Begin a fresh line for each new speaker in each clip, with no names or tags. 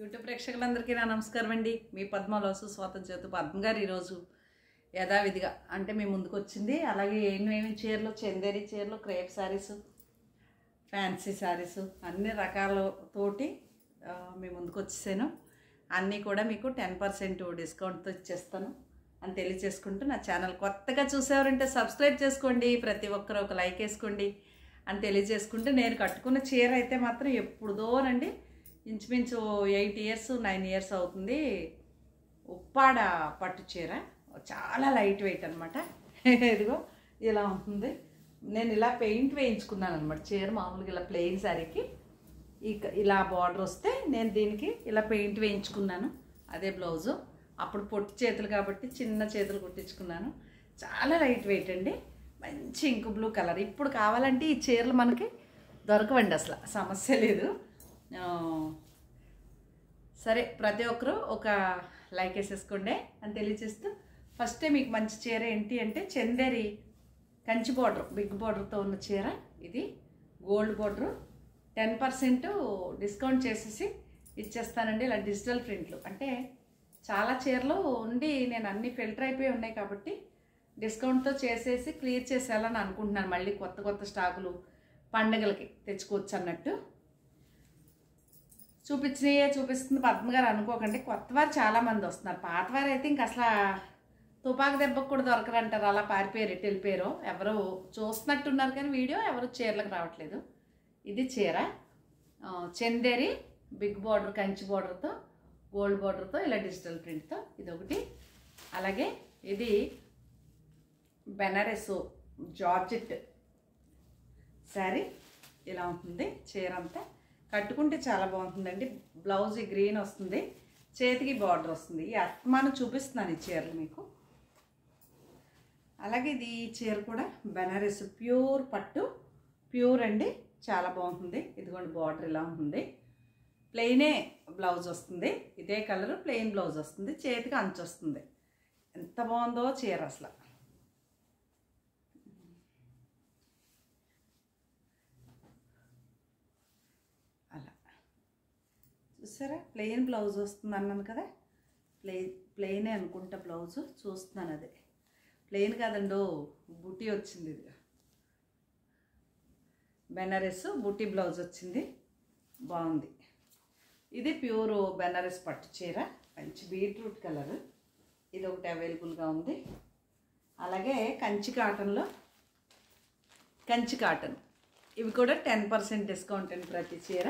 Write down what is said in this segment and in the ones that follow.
YouTube ప్రేక్షకులందరికీ నా నమస్కారం అండి. మీ పద్మలోసు స్వాతం చేతు పద్మ గారు ఈరోజు యథావిధిగా అంటే మీ ముందుకు వచ్చింది. అలాగే ఏమేమి చీరలు, చందేరి చీరలు, క్రేప్ శారీస్, ఫ్యాన్సీ శారీస్ అన్ని రకాలతోటి మీ ముందుకు వచ్చేసాను. అన్నీ కూడా మీకు 10% డిస్కౌంట్తో ఇచ్చేస్తాను అని తెలియచేసుకుంటూ, నా ఛానల్ కొత్తగా చూసేవారంటే సబ్స్క్రైబ్ చేసుకోండి, ప్రతి ఒక్కరు ఒక లైక్ వేసుకోండి అని తెలియజేసుకుంటూ, నేను కట్టుకున్న చీర అయితే మాత్రం ఎప్పుడుదోనండి, ఇంచుమించు 8 years 9 years అవుతుంది. ఉప్పాడ పట్టు చీర, చాలా లైట్ వెయిట్ అనమాట. ఇదిగో ఇలా ఉంటుంది. నేను ఇలా పెయింట్ వేయించుకున్నాను అనమాట. చీర మామూలుగా ఇలా ప్లెయిన్ శారీకి ఇలా బార్డర్ వస్తే నేను దీనికి ఇలా పెయింట్ వేయించుకున్నాను. అదే బ్లౌజు. అప్పుడు పొట్టి చేతులు కాబట్టి చిన్న చేతులు కుట్టించుకున్నాను. చాలా లైట్ వెయిట్ అండి, మంచి ఇంకు బ్లూ కలర్. ఇప్పుడు కావాలంటే ఈ చీరలు మనకి దొరకవండి, అసలు సమస్య లేదు. సరే, ప్రతి ఒక్కరూ ఒక లైక్ వేసేసుకోండి అని తెలియజేస్తూ, ఫస్టే మీకు మంచి చీర ఏంటి అంటే చందేరి కంచి బార్డర్, బిగ్ బార్డర్తో ఉన్న చీర. ఇది గోల్డ్ బార్డరు. 10% డిస్కౌంట్ చేసేసి ఇచ్చేస్తానండి. ఇలా డిజిటల్ ప్రింట్లు అంటే చాలా చీరలు ఉండి నేను అన్నీ ఫిల్టర్ అయిపోయి ఉన్నాయి కాబట్టి డిస్కౌంట్తో చేసేసి క్లియర్ చేసేయాలని అనుకుంటున్నాను. మళ్ళీ కొత్త కొత్త స్టాకులు పండుగలకి తెచ్చుకోవచ్చు అన్నట్టు. చూపించినయే చూపిస్తుంది పద్మ గారు అనుకోకండి. కొత్తవారు చాలామంది వస్తున్నారు. పాతవారు అయితే ఇంక అసలు తుపాకు దెబ్బకు కూడా దొరకరంటారు. అలా పారిపోయారు, ఎటు వెళ్ళిపోయారో. ఎవరు చూస్తున్నట్టున్నారు కానీ వీడియో ఎవరు చీరలకు రావట్లేదు. ఇది చీర చందేరి బిగ్ బార్డర్, కంచి బార్డర్తో, గోల్డ్ బార్డర్తో, ఇలా డిజిటల్ ప్రింట్తో ఇది ఒకటి. అలాగే ఇది బెనారస్ జార్జెట్ శారీ. ఇలా ఉంటుంది చీర అంతా. కట్టుకుంటే చాలా బాగుంటుందండి. బ్లౌజ్ గ్రీన్ వస్తుంది, చేతికి బార్డర్ వస్తుంది. ఈ అట్మాను చూపిస్తున్నాను ఈ చీరలు మీకు. అలాగే ఇది ఈ చీర కూడా బెనారస్ ప్యూర్ పట్టు, ప్యూర్ అండి, చాలా బాగుంటుంది. ఇదిగోండి బార్డర్ ఇలా ఉంటుంది. ప్లెయినే బ్లౌజ్ వస్తుంది, ఇదే కలర్ ప్లెయిన్ బ్లౌజ్ వస్తుంది, చేతికి అంచు వస్తుంది. ఎంత బాగుందో చీర అసలు. అలా చూసారా, ప్లెయిన్ బ్లౌజ్ వస్తుంది అన్నాను కదా. ప్లెయినే అనుకుంటా బ్లౌజు, చూస్తున్నాను. అదే ప్లెయిన్ కాదండో, బూటీ వచ్చింది. ఇది బెనారస్ బూటీ బ్లౌజ్ వచ్చింది, బాగుంది. ఇది ప్యూర్ బెనారస్ పట్టు చీర, మంచి బీట్రూట్ కలర్. ఇది ఒకటి అవైలబుల్గా ఉంది. అలాగే కంచి కాటన్లో, కంచి కాటన్ ఇవి కూడా 10% డిస్కౌంట్ అండి ప్రతి చీర.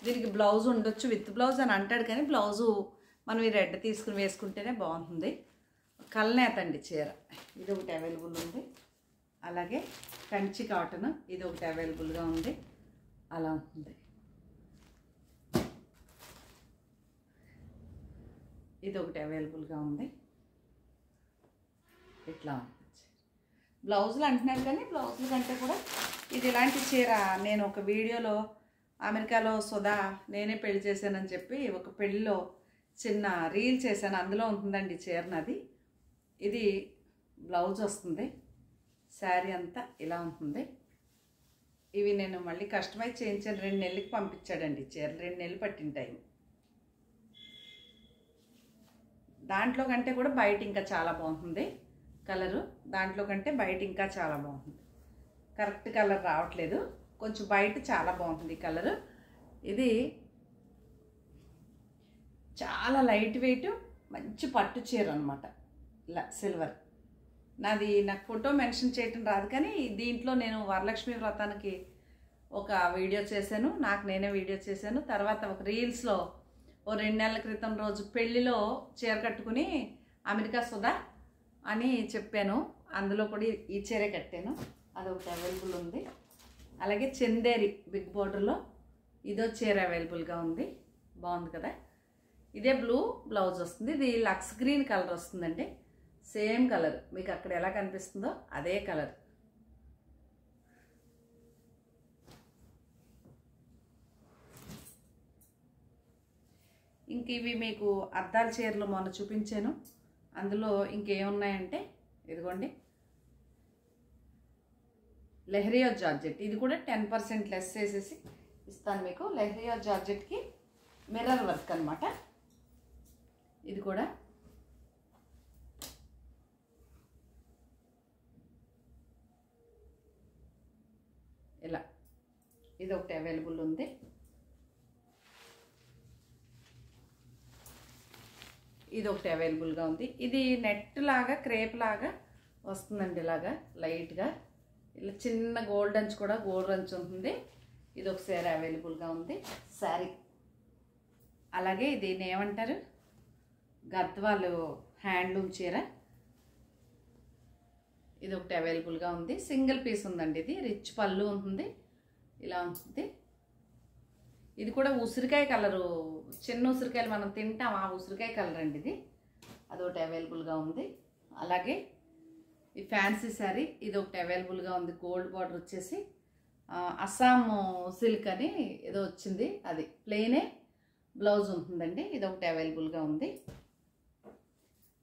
దీనికి బ్లౌజ్ ఉండొచ్చు, విత్ బ్లౌజ్ అని అంటాడు కానీ బ్లౌజు మనం ఈ రెడ్ తీసుకుని వేసుకుంటేనే బాగుంటుంది. కల్నేత అండి చీర. ఇది ఒకటి అవైలబుల్ ఉంది. అలాగే కంచి కాటన్ ఇది ఒకటి అవైలబుల్గా ఉంది. అలా ఉంటుంది. ఇది ఒకటి అవైలబుల్గా ఉంది. ఇట్లా ఉంటుంది. బ్లౌజులు అంటున్నారు కానీ బ్లౌజుల కంటే కూడా ఇది ఇలాంటి చీర నేను ఒక వీడియోలో అమెరికాలో సుధా నేనే పెళ్లి చేశానని చెప్పి ఒక పెళ్ళిలో చిన్న రీల్ చేశాను, అందులో ఉంటుందండి చీర నాది. ఇది బ్లౌజ్ వస్తుంది, శారీ అంతా ఇలా ఉంటుంది. ఇవి నేను మళ్ళీ కస్టమైజ్ చేయించాను. 2 నెలలకి పంపించాడండి చీరలు. 2 నెలలు పట్టిన టైం. దాంట్లో కంటే కూడా బయట ఇంకా చాలా బాగుంటుంది కలరు. దాంట్లో కంటే బయట ఇంకా చాలా బాగుంటుంది. కరెక్ట్ కలర్ రావట్లేదు, కొంచెం బయట చాలా బాగుంటుంది ఈ కలరు. ఇది చాలా లైట్ వెయిట్ మంచి పట్టు చీర అనమాట. ఇలా సిల్వర్. నాకు ఫోటో మెన్షన్ చేయటం రాదు కానీ దీంట్లో నేను వరలక్ష్మి వ్రతానికి ఒక వీడియో చేశాను, నాకు నేనే వీడియో చేశాను. తర్వాత ఒక రీల్స్లో 2 నెలల క్రితం రోజు పెళ్ళిలో చీర కట్టుకుని అమెరికా సుధా అని చెప్పాను, అందులో కూడా ఈ చీరే కట్టాను. అదొకటి అవైలబుల్ ఉంది. అలాగే చందేరి బిగ్ బార్డర్లో ఇదో చీర అవైలబుల్గా ఉంది, బాగుంది కదా. ఇదే బ్లూ బ్లౌజ్ వస్తుంది. ఇది లక్స్ గ్రీన్ కలర్ వస్తుందండి, సేమ్ కలర్ మీకు అక్కడ ఎలా కనిపిస్తుందో అదే కలర్. ఇంక ఇవి మీకు అద్దాల చీరలు మొన్న చూపించాను. అందులో ఇంకేమున్నాయంటే ఇదిగోండి లెహరియా జార్జెట్. ఇది కూడా 10% లెస్ చేసేసి ఇస్తాను మీకు. లెహరియా జార్జెట్కి మిర్రర్ వర్క్ అన్నమాట. ఇది కూడా ఇలా ఇది ఒకటి అవైలబుల్ ఉంది. ఇది ఒకటి అవైలబుల్గా ఉంది. ఇది నెట్ లాగా క్రేప్ లాగా వస్తుందండి. ఇలాగా లైట్గా ఇలా చిన్న గోల్డ్ అంచు కూడా గోల్డ్ అంచు ఉంటుంది. ఇది ఒక శారీ అవైలబుల్గా ఉంది. శారీ అలాగే ఇది ఏమంటారు గద్వాలు హ్యాండ్లూమ్ చీర. ఇది ఒకటి అవైలబుల్గా ఉంది. సింగిల్ పీస్ ఉందండి. ఇది రిచ్ పళ్ళు ఉంటుంది, ఇలా ఉంటుంది. ఇది కూడా ఉసిరికాయ కలరు, చిన్న ఉసిరికాయలు మనం తింటాం ఆ ఉసిరికాయ కలర్ అండి ఇది. అదొకటి అవైలబుల్గా ఉంది. అలాగే ఈ ఫ్యాన్సీ శారీ ఇది ఒకటి అవైలబుల్గా ఉంది. గోల్డ్ బార్డర్ వచ్చేసి అస్సాం సిల్క్ అని ఏదో వచ్చింది, అది ప్లెయినే బ్లౌజ్ ఉంటుందండి. ఇది ఒకటి అవైలబుల్గా ఉంది.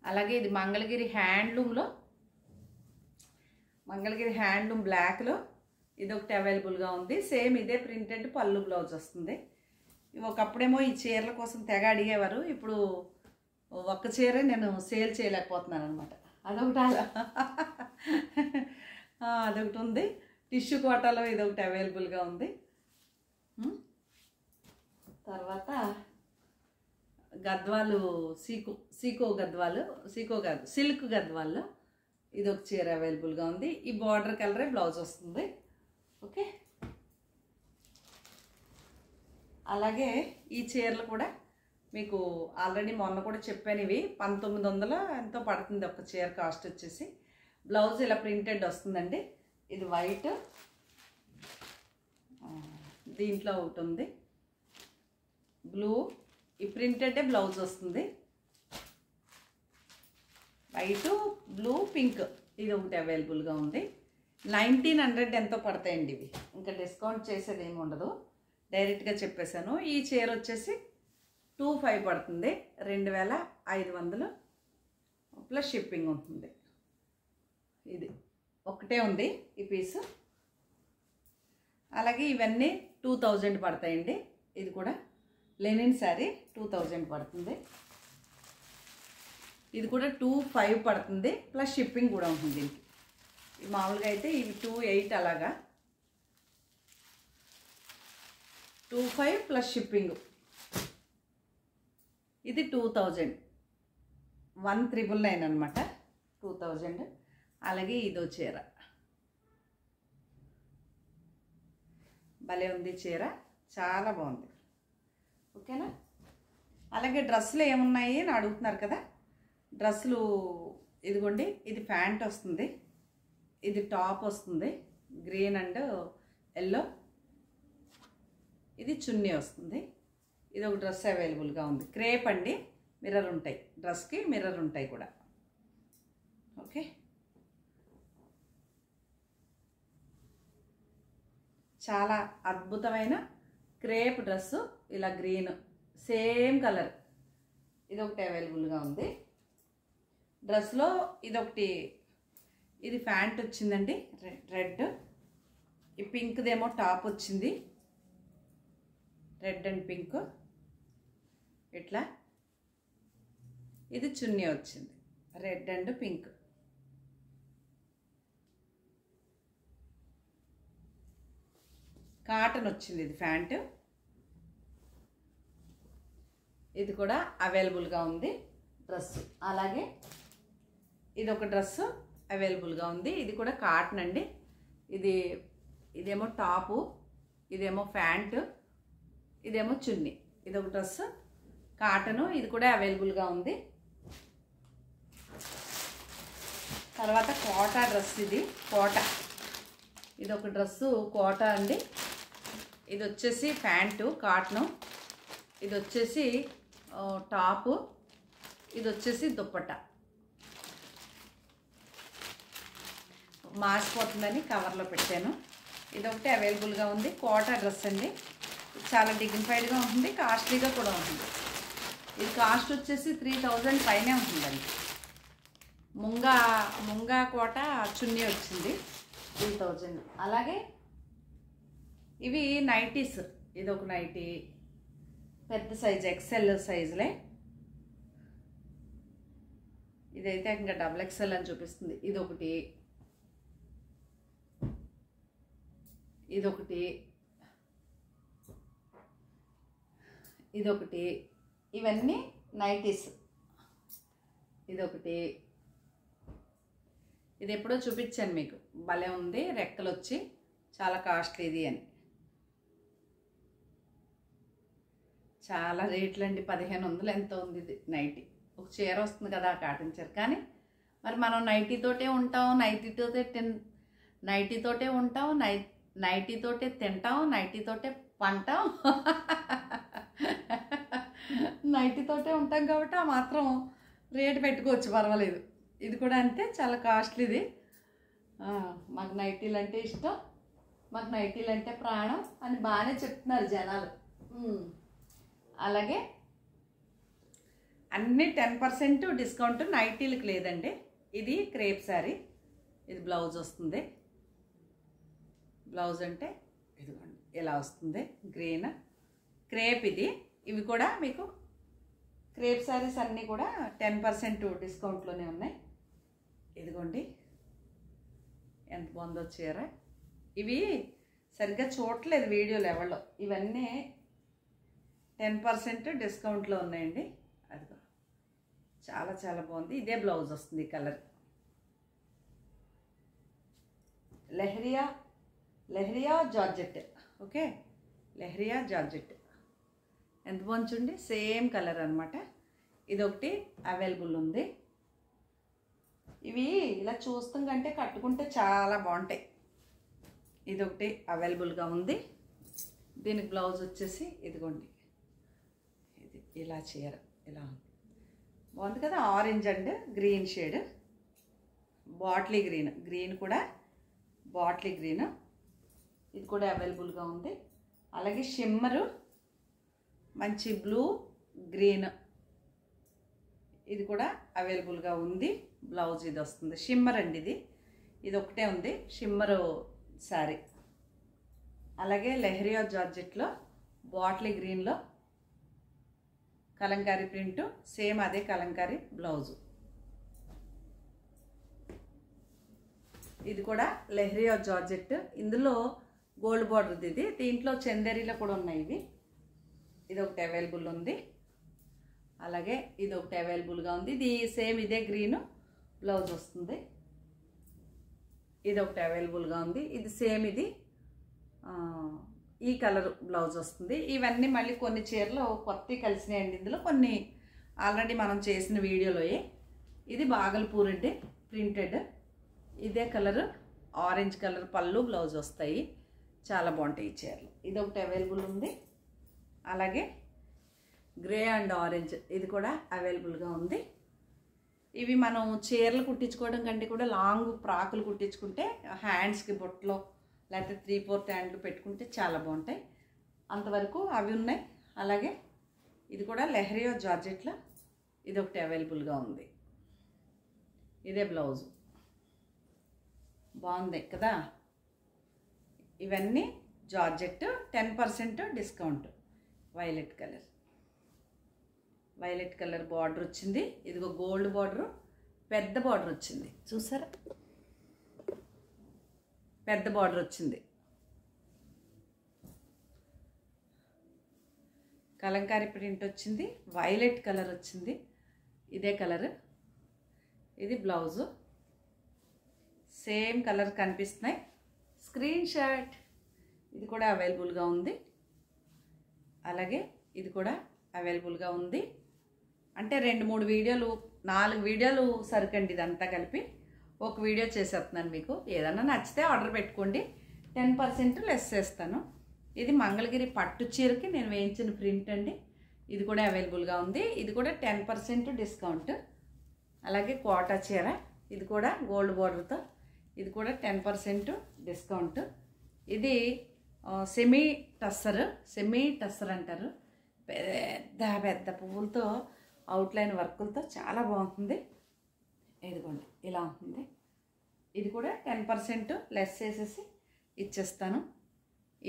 అలాగే ఇది మంగళగిరి హ్యాండ్లూమ్ బ్లాక్లో ఇది ఒకటి అవైలబుల్గా ఉంది. సేమ్ ఇదే ప్రింటెడ్ పళ్ళు బ్లౌజ్ వస్తుంది. ఒకప్పుడేమో ఈ చీరల కోసం తెగ అడిగేవారు. ఇప్పుడు ఒక్క చీరే నేను సేల్ చేయలేకపోతున్నాను అనమాట. అదొకటి అదొకటి ఉంది. టిష్యూ కోటాలో ఇది ఒకటి అవైలబుల్గా ఉంది. తర్వాత గద్వాలు సిల్క్ గద్వాల్లో ఇది ఒక చీర అవైలబుల్గా ఉంది. ఈ బార్డర్ కలరే బ్లౌజ్ వస్తుంది. ఓకే. అలాగే ఈ చీరలు కూడా మీకు ఆల్రెడీ మొన్న కూడా చెప్పాను. ఇవి 1900 ఎంతో పడుతుంది ఒక చీర కాస్ట్ వచ్చేసి. బ్లౌజ్ ఇలా ప్రింటెడ్ వస్తుందండి. ఇది వైట్, దీంట్లో ఒకటి ఉంది బ్లూ. ఈ ప్రింటెడే బ్లౌజ్ వస్తుంది. వైటు, బ్లూ, పింక్ ఇది ఒకటి అవైలబుల్గా ఉంది. 1900 ఎంతో పడతాయండి ఇవి. ఇంకా డిస్కౌంట్ చేసేది ఏమి ఉండదు, డైరెక్ట్గా చెప్పేశాను. ఈ చీర వచ్చేసి 2500 పడుతుంది. 2500 ప్లస్ షిప్పింగ్ ఉంటుంది. ఇది ఒకటే ఉంది ఈ పీసు. అలాగే ఇవన్నీ 2000 పడతాయండి. ఇది కూడా లెనిన్ శారీ 2000 పడుతుంది. ఇది కూడా 2500 పడుతుంది ప్లస్ షిప్పింగ్ కూడా ఉంటుంది దీనికి. మామూలుగా అయితే ఇవి 2800 అలాగా. 2500 ప్లస్ షిప్పింగ్. ఇది 2000, 1999 అనమాట. 2000. అలాగే ఇదో చీర భలే ఉంది. చీర చాలా బాగుంది. ఓకేనా. అలాగే డ్రెస్సులు ఏమున్నాయి అని అడుగుతున్నారు కదా. డ్రెస్సులు ఇదిగోండి. ఇది ప్యాంట్ వస్తుంది, ఇది టాప్ వస్తుంది గ్రీన్ అండ్ ఎల్లో. ఇది చున్నీ వస్తుంది. ఇది ఒక డ్రెస్ అవైలబుల్గా ఉంది. క్రేప్ అండి, మిర్రర్ ఉంటాయి, డ్రెస్కి మిర్రర్ ఉంటాయి కూడా. ఓకే. చాలా అద్భుతమైన క్రేప్ డ్రెస్సు, ఇలా గ్రీన్ సేమ్ కలర్. ఇది ఒకటి అవైలబుల్గా ఉంది. డ్రెస్లో ఇదొకటి, ఇది ప్యాంట్ వచ్చిందండి రెడ్. ఈ పింక్దేమో టాప్ వచ్చింది, రెడ్ అండ్ పింక్ ఇట్లా. ఇది చున్నీ వచ్చింది రెడ్ అండ్ పింక్. కాటన్ వచ్చింది ఇది ప్యాంటు. ఇది కూడా అవైలబుల్గా ఉంది డ్రెస్సు. అలాగే ఇది ఒక డ్రెస్సు అవైలబుల్గా ఉంది. ఇది కూడా కాటన్ అండి. ఇదేమో టాపు, ఇదేమో ప్యాంటు, ఇదేమో చున్నీ. ఇది ఒక డ్రెస్సు కాటను. ఇది కూడా అవైలబుల్గా ఉంది. తర్వాత కోటా డ్రెస్. ఇది కోటా, ఇది ఒక డ్రెస్సు కోటా అండి. ఇది వచ్చేసి ప్యాంటు కాటను, ఇది వచ్చేసి టాపు, ఇది వచ్చేసి దుప్పట్టా. మాసిపోతుందని కవర్లో పెట్టాను. ఇదొకటి అవైలబుల్గా ఉంది. కోటా డ్రెస్ అండి. చాలా డిగ్నిఫైడ్గా ఉంటుంది, కాస్ట్లీగా కూడా ఉంటుంది. ఇది కాస్ట్ వచ్చేసి 3000 పైనే ఉంటుందండి. ముంగా కోట చున్నీ వచ్చింది 3000. అలాగే ఇవి నైటీస్. ఇది ఒక నైటీ, పెద్ద సైజ్ ఎక్సెల్ సైజులే. ఇదైతే ఇంకా డబుల్ ఎక్సెల్ అని చూపిస్తుంది. ఇదొకటి, ఇదొకటి, ఇదొకటి, ఇవన్నీ నైటీస్. ఇదొకటి, ఇది ఎప్పుడో చూపించాను మీకు, భలే ఉంది, రెక్కలు వచ్చి చాలా కాస్ట్లీ ఇది అని. చాలా రేట్లు అండి, 1500 ఎంతో ఉంది ఇది నైటీ. ఒక చీర వస్తుంది కదా కాటన్ చీర, కానీ మరి మనం నైటీతోటే ఉంటాం, నైటీతోటే ఉంటాం, నైటీతోటే తింటాం, నైటీతోటే పంటాం, నైటీతోటే ఉంటాం కాబట్టి ఆ మాత్రం రేటు పెట్టుకోవచ్చు, పర్వాలేదు. ఇది కూడా అంతే, చాలా కాస్ట్లీది. మాకు నైటీలు అంటే ఇష్టం, మాకు నైటీలు అంటే ప్రాణం అని బాగానే చెప్తున్నారు జనాలు. అలాగే అన్నీ 10% డిస్కౌంట్, నైటీలకు లేదండి. ఇది క్రేప్ శారీ, ఇది బ్లౌజ్ వస్తుంది. బ్లౌజ్ అంటే ఇదిగోండి ఇలా వస్తుంది, గ్రీన్ క్రేప్ ఇది. ఇవి కూడా మీకు క్రేప్ శారీస్ అన్నీ కూడా 10% డిస్కౌంట్లోనే ఉన్నాయి. ఇదిగోండి ఎంత బాగుందో చీర. ఇవి సరిగ్గా చూడట్లేదు వీడియోలు ఎవరో, ఇవన్నీ 10% డిస్కౌంట్లో ఉన్నాయండి. అదిగో చాలా చాలా బాగుంది. ఇదే బ్లౌజ్ వస్తుంది, ఈ colour. Leheriya georgette. Okay, leheriya georgette ఎంత బాగుంది చూడండి, సేమ్ కలర్ అనమాట. ఇదొకటి అవైలబుల్ ఉంది. ఇవి ఇలా చూస్తాం కంటే కట్టుకుంటే చాలా బాగుంటాయి. ఇదొకటి అవైలబుల్గా ఉంది. దీనికి బ్లౌజ్ వచ్చేసి ఇదిగోండి, ఇది ఇలా చీర ఇలా ఉంది, బాగుంది కదా. Orange and green shade, bottle green కూడా బాటిల్ గ్రీన్, ఇది కూడా అవైలబుల్గా ఉంది. అలాగే షిమ్మరు మంచి బ్లూ గ్రీన్, ఇది కూడా అవైలబుల్గా ఉంది. బ్లౌజ్ ఇది వస్తుంది, షిమ్మర్ అండి ఇది ఒకటే ఉంది, షిమ్మరు శారీ. అలాగే లెహరియా జార్జెట్లో బాటిల్ గ్రీన్లో కలంకారీ ప్రింటు, సేమ్ అదే కలంకారీ బ్లౌజు. ఇది కూడా లెహరియా జార్జెట్, ఇందులో గోల్డ్ బార్డర్ ఇది. దీంట్లో చందేరీలో కూడా ఉన్నాయి ఇవి. ఇది ఒకటి అవైలబుల్ ఉంది. అలాగే ఇది ఒకటి అవైలబుల్గా ఉంది. ఇది సేమ్ ఇదే గ్రీన్ బ్లౌజ్ వస్తుంది. ఇది ఒకటి అవైలబుల్గా ఉంది. ఇది సేమ్ ఇది ఈ కలర్ బ్లౌజ్ వస్తుంది. ఇవన్నీ మళ్ళీ కొన్ని చీరలు కొత్తవి కలిసినాయండి. ఇందులో కొన్ని ఆల్రెడీ మనం చేసిన వీడియోలోయే. ఇది బాగల్పూర్ అండి, ప్రింటెడ్. ఇదే కలర్, ఆరెంజ్ కలర్ పళ్ళు బ్లౌజ్ వస్తాయి, చాలా బాగుంటాయి ఈ చీరలు. ఇది ఒకటి అవైలబుల్ ఉంది. అలాగే గ్రే అండ్ ఆరెంజ్, ఇది కూడా అవైలబుల్గా ఉంది. ఇవి మనం చీరలు కుట్టించుకోవడం కంటే కూడా లాంగ్ ఫ్రాకులు కుట్టించుకుంటే హ్యాండ్స్కి బొట్లో లేకపోతే 3/4 హ్యాండ్లు పెట్టుకుంటే చాలా బాగుంటాయి. అంతవరకు అవి ఉన్నాయి. అలాగే ఇది కూడా లెహరియా జార్జెట్లో ఇది ఒకటి అవైలబుల్గా ఉంది. ఇదే బ్లౌజు, బాగుంది కదా. ఇవన్నీ georgette, 10% discount. Violet colour border వచ్చింది. ఇదిగో గోల్డ్ బార్డరు, పెద్ద బార్డర్ వచ్చింది, చూసారా, పెద్ద బార్డర్ వచ్చింది. కలంకారీ ప్రింట్ వచ్చింది, వైలెట్ కలర్ వచ్చింది, ఇదే కలర్. ఇది బ్లౌజు, సేమ్ కలర్ కనిపిస్తున్నాయి. Screen shot. ఇది కూడా అవైలబుల్గా ఉంది. అలాగే ఇది కూడా అవైలబుల్గా ఉంది. అంటే 2-3 వీడియోలు, 4 వీడియోలు సరికండి. ఇదంతా కలిపి ఒక వీడియో చేసేస్తున్నాను మీకు. ఏదన్నా నచ్చితే ఆర్డర్ పెట్టుకోండి, 10% లెస్ చేస్తాను. ఇది మంగళగిరి పట్టు చీరకి నేను వేయించిన ప్రింట్ అండి. ఇది కూడా అవైలబుల్గా ఉంది. ఇది కూడా 10% డిస్కౌంట్. అలాగే కోటా చీర, ఇది కూడా గోల్డ్ బార్డర్తో, ఇది కూడా 10% డిస్కౌంట్. ఇది సెమీ టస్సర్ అంటారు. పెద్ద పెద్ద పువ్వులతో అవుట్లైన్ వర్కులతో చాలా బాగుంటుంది. ఇదిగోండి ఇలా ఉంటుంది. ఇది కూడా 10% లెస్ చేసేసి ఇచ్చేస్తాను.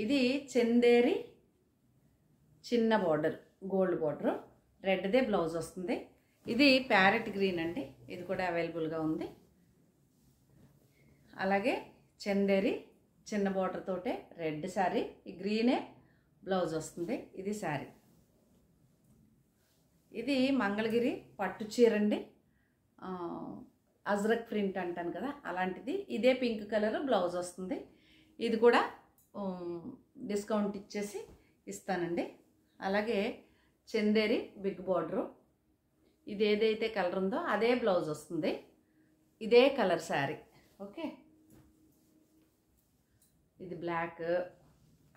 ఇది చందేరి చిన్న బార్డర్, గోల్డ్ బార్డర్, రెడ్దే బ్లౌజ్ వస్తుంది. ఇది ప్యారెట్ గ్రీన్ అండి, ఇది కూడా అవైలబుల్గా ఉంది. అలాగే చందేరి చిన్న బార్డర్ తోటే రెడ్ శారీ, ఈ గ్రీనే బ్లౌజ్ వస్తుంది. ఇది శారీ. ఇది మంగళగిరి పట్టు చీర అండి, అజ్రక్ ప్రింట్ అంటాను కదా అలాంటిది. ఇదే పింక్ కలర్ బ్లౌజ్ వస్తుంది. ఇది కూడా డిస్కౌంట్ ఇచ్చేసి ఇస్తానండి. అలాగే చందేరి బిగ్ బార్డరు, ఇది ఏదైతే కలర్ ఉందో అదే బ్లౌజ్ వస్తుంది. ఇదే కలర్ శారీ. ఓకే, ఇది బ్లాక్,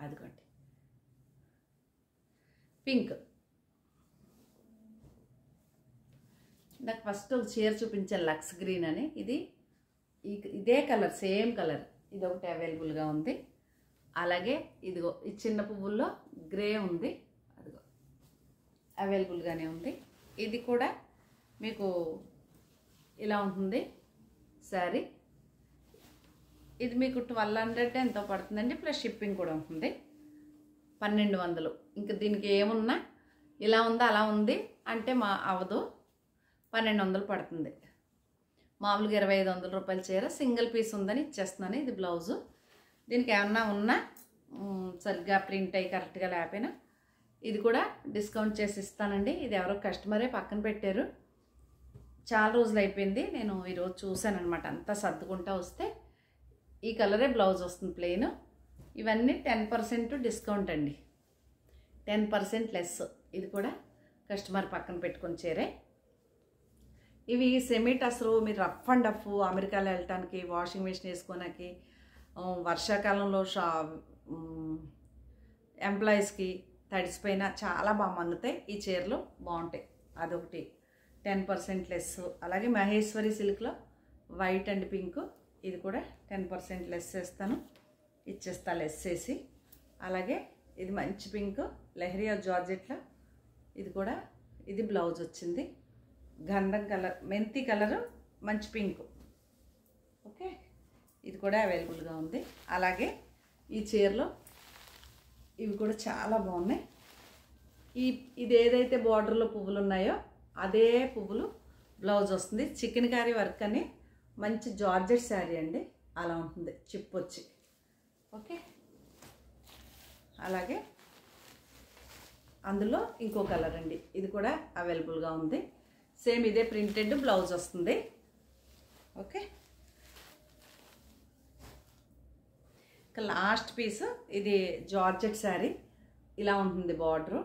అదిగోండి పింక్. నాకు ఫస్ట్ ఒక చీర చూపించాను లక్స్ గ్రీన్ అని, ఇదే కలర్, సేమ్ కలర్, ఇది ఒకటి అవైలబుల్గా ఉంది. అలాగే ఇదిగో ఈ చిన్న పువ్వుల్లో గ్రే ఉంది, అదిగో అవైలబుల్గానే ఉంది. ఇది కూడా మీకు ఇలా ఉంటుంది శారీ. ఇది మీకు 1200 ఎంతో పడుతుందండి, ప్లస్ షిప్పింగ్ కూడా ఉంటుంది. 1200. ఇంకా దీనికి ఏమున్నా ఇలా ఉందా అలా ఉంది అంటే అవ్వదు, 1200 పడుతుంది. మామూలుగా 2500 రూపాయల చీర సింగిల్ పీస్ ఉందని ఇచ్చేస్తున్నాను. ఇది బ్లౌజు. దీనికి ఏమన్నా ఉన్నా సరిగ్గా ప్రింట్ అయ్యి కరెక్ట్గా లేకపోయినా ఇది కూడా డిస్కౌంట్ చేసి ఇస్తానండి. ఇది ఎవరో కస్టమరే పక్కన పెట్టారు, చాలా రోజులు అయిపోయింది, నేను ఈరోజు చూశాను అనమాట. అంతా సర్దుకుంటా వస్తే ఈ కలరే బ్లౌజ్ వస్తుంది ప్లెయిన్. ఇవన్నీ 10% డిస్కౌంట్ అండి, 10% లెస్. ఇది కూడా కస్టమర్ పక్కన పెట్టుకొని చీరే. ఇవి సెమీ టసరు, మీరు రఫ్ అండ్ డఫ్ అమెరికాలో వెళ్ళటానికి, వాషింగ్ మెషిన్ వేసుకోవడానికి, వర్షాకాలంలో ఎంప్లాయీస్కి తడిసిపోయినా చాలా బాగా మన్నుతాయి ఈ చీరలు, బాగుంటాయి. అదొకటి 10% లెస్. అలాగే మహేశ్వరి సిల్క్లో వైట్ అండ్ పింక్, ఇది కూడా 10% లెస్ చేస్తాను, ఇచ్చేస్తా లెస్ చేసి. అలాగే ఇది మంచి పింక్ లెహరియా జార్జెట్లో, ఇది కూడా ఇది బ్లౌజ్ వచ్చింది. గంధం కలర్, మెంతి కలరు, మంచి పింక్. ఓకే, ఇది కూడా అవైలబుల్గా ఉంది. అలాగే ఈ చీరలో ఇవి కూడా చాలా బాగున్నాయి. ఇది ఏదైతే బార్డర్లో పువ్వులు ఉన్నాయో అదే పువ్వులు బ్లౌజ్ వస్తుంది. చికెన్ కారీ వర్క్ అని మంచి జార్జెట్ శారీ అండి, అలా ఉంటుంది చిప్ వచ్చి. ఓకే, అలాగే అందులో ఇంకో కలర్ అండి, ఇది కూడా అవైలబుల్గా ఉంది. సేమ్ ఇదే ప్రింటెడ్ బ్లౌజ్ వస్తుంది. ఓకే, ఇక లాస్ట్ పీస్ ఇది జార్జెట్ శారీ, ఇలా ఉంటుంది బార్డరు.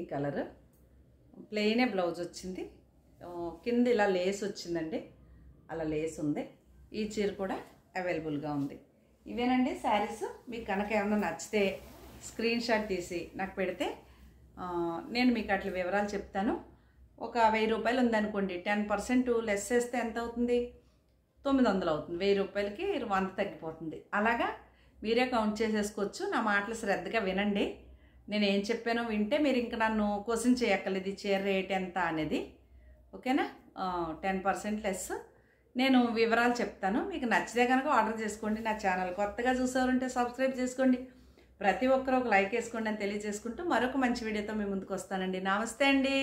ఈ కలర్ ప్లెయినే బ్లౌజ్ వచ్చింది, కింద ఇలా లేస్ వచ్చిందండి, అలా లేస్ ఉంది. ఈ చీర కూడా అవైలబుల్గా ఉంది. ఇవేనండి శారీస్. మీకు కనుక ఏమన్నా నచ్చితే స్క్రీన్ షాట్ తీసి నాకు పెడితే నేను మీకు అట్లా వివరాలు చెప్తాను. ఒక 1000 రూపాయలు ఉందనుకోండి, 10% లెస్ చేస్తే ఎంత అవుతుంది? 900 అవుతుంది. 1000 రూపాయలకి 100 తగ్గిపోతుంది. అలాగా మీరే కౌంట్ చేసేసుకోవచ్చు. నా మాటలు శ్రద్ధగా వినండి. నేను ఏం చెప్పానో వింటే మీరు ఇంకా నన్ను క్వశ్చన్ చేయక్కర్లేదు చీర రేట్ ఎంత అనేది. ఓకేనా? 10% లెస్. నేను వివరాలు చెప్తాను. మీకు నచ్చితే కనుక ఆర్డర్ చేసుకోండి. నా ఛానల్ కొత్తగా చూసేవారంటే సబ్స్క్రైబ్ చేసుకోండి. ప్రతి ఒక్కరూ ఒక లైక్ వేసుకోండి అని తెలియజేసుకుంటూ మరొక మంచి వీడియోతో మీ ముందుకు వస్తానండి. నమస్తే అండి.